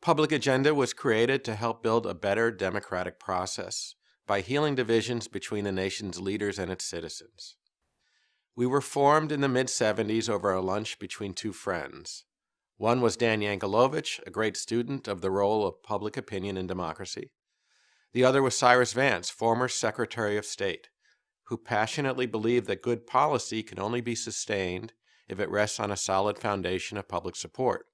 Public Agenda was created to help build a better democratic process by healing divisions between the nation's leaders and its citizens. We were formed in the mid-70s over a lunch between two friends. One was Dan Yankelovich, a great student of the role of public opinion in democracy. The other was Cyrus Vance, former Secretary of State, who passionately believed that good policy can only be sustained if it rests on a solid foundation of public support.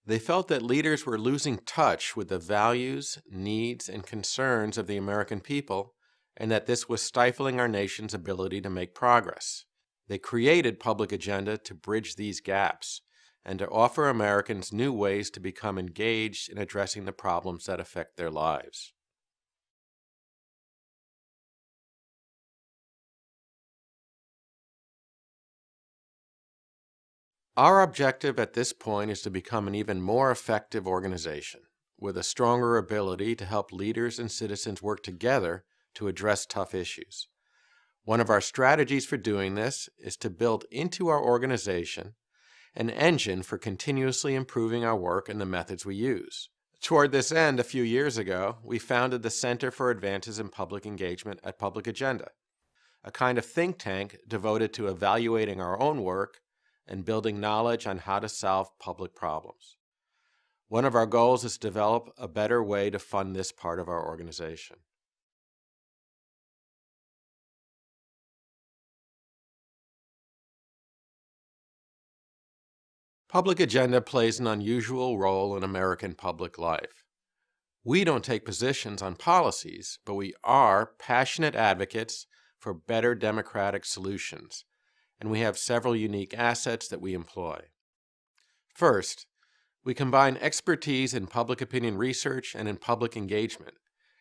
They felt that leaders were losing touch with the values, needs, and concerns of the American people, and that this was stifling our nation's ability to make progress. They created Public Agenda to bridge these gaps and to offer Americans new ways to become engaged in addressing the problems that affect their lives. Our objective at this point is to become an even more effective organization, with a stronger ability to help leaders and citizens work together to address tough issues. One of our strategies for doing this is to build into our organization an engine for continuously improving our work and the methods we use. Toward this end, a few years ago, we founded the Center for Advances in Public Engagement at Public Agenda, a kind of think tank devoted to evaluating our own work and building knowledge on how to solve public problems. One of our goals is to develop a better way to fund this part of our organization. Public Agenda plays an unusual role in American public life. We don't take positions on policies, but we are passionate advocates for better democratic solutions, and we have several unique assets that we employ. First, we combine expertise in public opinion research and in public engagement,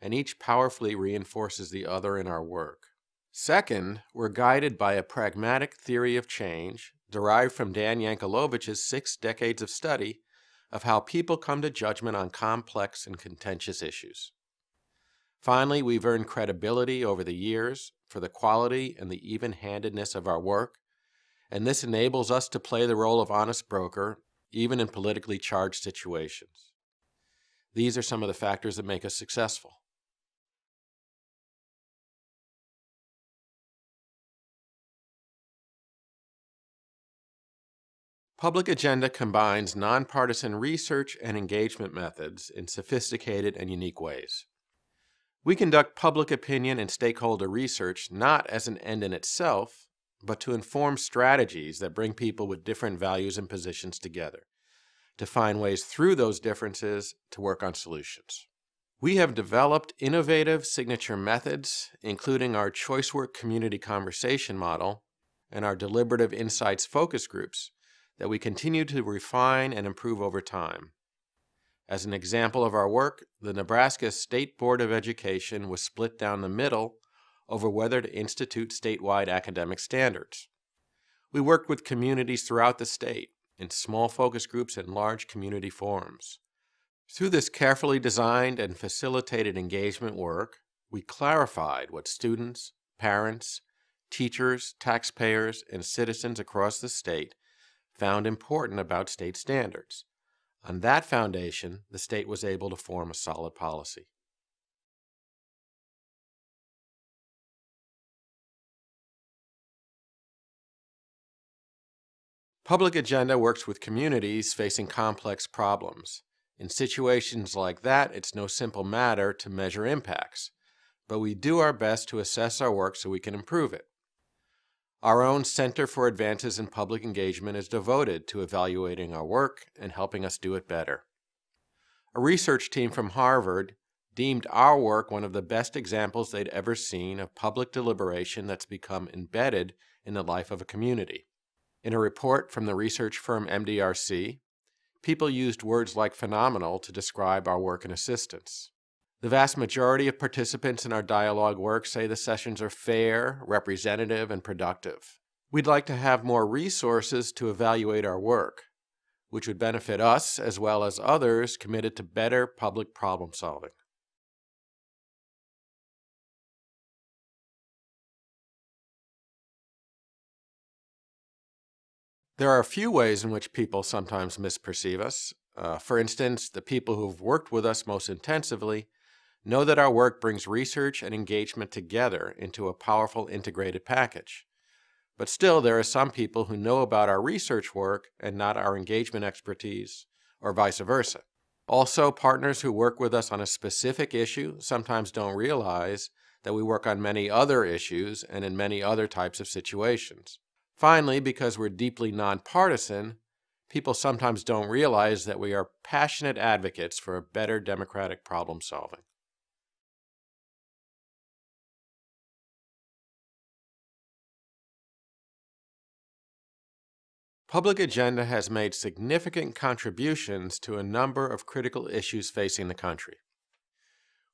and each powerfully reinforces the other in our work. Second, we're guided by a pragmatic theory of change derived from Dan Yankelovich's 6 decades of study of how people come to judgment on complex and contentious issues. Finally, we've earned credibility over the years for the quality and the even-handedness of our work, and this enables us to play the role of honest broker, even in politically charged situations. These are some of the factors that make us successful. Public Agenda combines nonpartisan research and engagement methods in sophisticated and unique ways. We conduct public opinion and stakeholder research not as an end in itself, but to inform strategies that bring people with different values and positions together, to find ways through those differences to work on solutions. We have developed innovative signature methods, including our ChoiceWork community conversation model and our deliberative insights focus groups, that we continue to refine and improve over time. As an example of our work, the Nebraska State Board of Education was split down the middle over whether to institute statewide academic standards. We worked with communities throughout the state, in small focus groups and large community forums. Through this carefully designed and facilitated engagement work, we clarified what students, parents, teachers, taxpayers, and citizens across the state found important about state standards. On that foundation, the state was able to form a solid policy. Public Agenda works with communities facing complex problems. In situations like that, it's no simple matter to measure impacts, but we do our best to assess our work so we can improve it. Our own Center for Advances in Public Engagement is devoted to evaluating our work and helping us do it better. A research team from Harvard deemed our work one of the best examples they'd ever seen of public deliberation that's become embedded in the life of a community. In a report from the research firm MDRC, people used words like phenomenal to describe our work and assistance. The vast majority of participants in our dialogue work say the sessions are fair, representative, and productive. We'd like to have more resources to evaluate our work, which would benefit us as well as others committed to better public problem solving. There are a few ways in which people sometimes misperceive us. For instance, the people who have worked with us most intensively know that our work brings research and engagement together into a powerful integrated package. But still, there are some people who know about our research work and not our engagement expertise, or vice versa. Also, partners who work with us on a specific issue sometimes don't realize that we work on many other issues and in many other types of situations. Finally, because we're deeply nonpartisan, people sometimes don't realize that we are passionate advocates for a better democratic problem solving. Public Agenda has made significant contributions to a number of critical issues facing the country.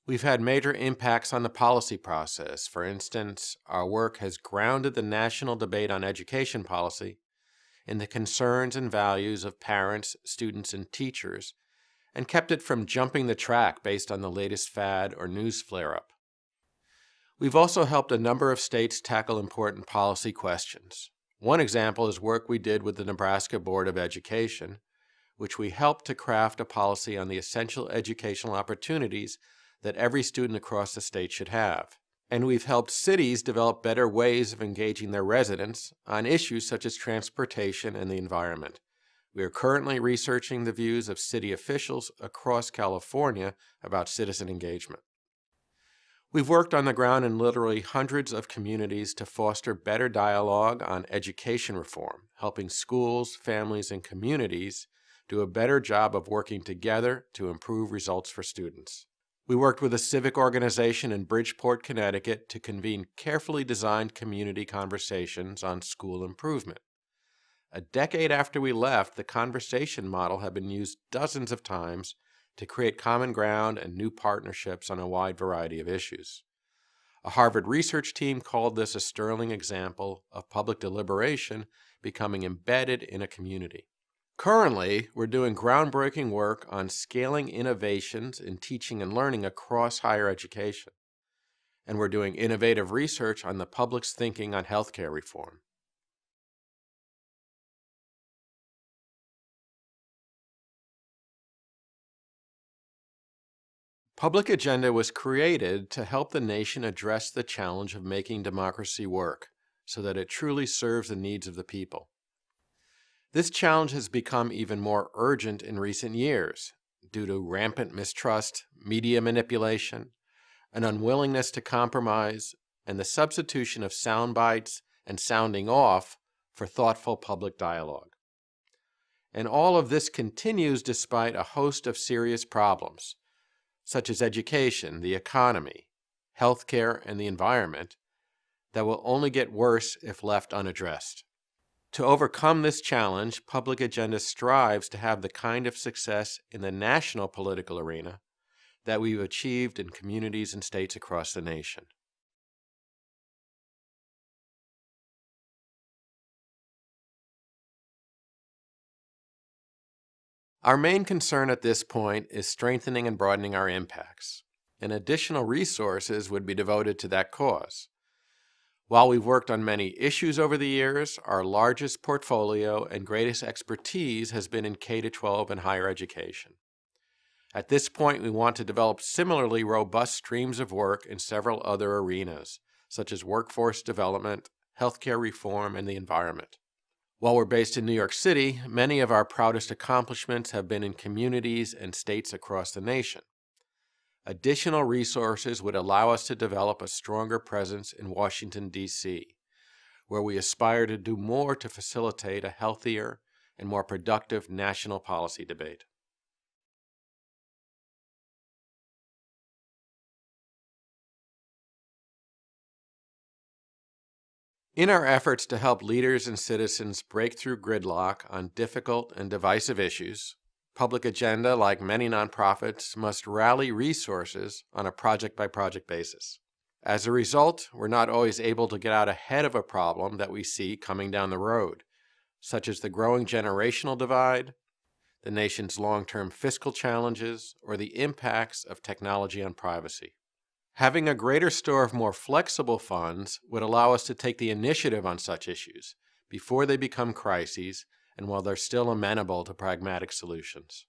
We've had major impacts on the policy process. For instance, our work has grounded the national debate on education policy in the concerns and values of parents, students, and teachers, and kept it from jumping the track based on the latest fad or news flare-up. We've also helped a number of states tackle important policy questions. One example is work we did with the Nebraska Board of Education, which we helped to craft a policy on the essential educational opportunities that every student across the state should have. And we've helped cities develop better ways of engaging their residents on issues such as transportation and the environment. We are currently researching the views of city officials across California about citizen engagement. We've worked on the ground in literally hundreds of communities to foster better dialogue on education reform, helping schools, families, and communities do a better job of working together to improve results for students. We worked with a civic organization in Bridgeport, Connecticut to convene carefully designed community conversations on school improvement. A decade after we left, the conversation model had been used dozens of times to create common ground and new partnerships on a wide variety of issues. A Harvard research team called this a sterling example of public deliberation becoming embedded in a community. Currently, we're doing groundbreaking work on scaling innovations in teaching and learning across higher education. And we're doing innovative research on the public's thinking on healthcare reform. Public Agenda was created to help the nation address the challenge of making democracy work so that it truly serves the needs of the people. This challenge has become even more urgent in recent years due to rampant mistrust, media manipulation, an unwillingness to compromise, and the substitution of sound bites and sounding off for thoughtful public dialogue. And all of this continues despite a host of serious problems, such as education, the economy, healthcare, and the environment, that will only get worse if left unaddressed. To overcome this challenge, Public Agenda strives to have the kind of success in the national political arena that we've achieved in communities and states across the nation. Our main concern at this point is strengthening and broadening our impacts, and additional resources would be devoted to that cause. While we've worked on many issues over the years, our largest portfolio and greatest expertise has been in K-12 and higher education. At this point, we want to develop similarly robust streams of work in several other arenas, such as workforce development, healthcare reform, and the environment. While we're based in New York City, many of our proudest accomplishments have been in communities and states across the nation. Additional resources would allow us to develop a stronger presence in Washington, D.C., where we aspire to do more to facilitate a healthier and more productive national policy debate. In our efforts to help leaders and citizens break through gridlock on difficult and divisive issues, Public Agenda, like many nonprofits, must rally resources on a project-by-project basis. As a result, we're not always able to get out ahead of a problem that we see coming down the road, such as the growing generational divide, the nation's long-term fiscal challenges, or the impacts of technology on privacy. Having a greater store of more flexible funds would allow us to take the initiative on such issues before they become crises and while they're still amenable to pragmatic solutions.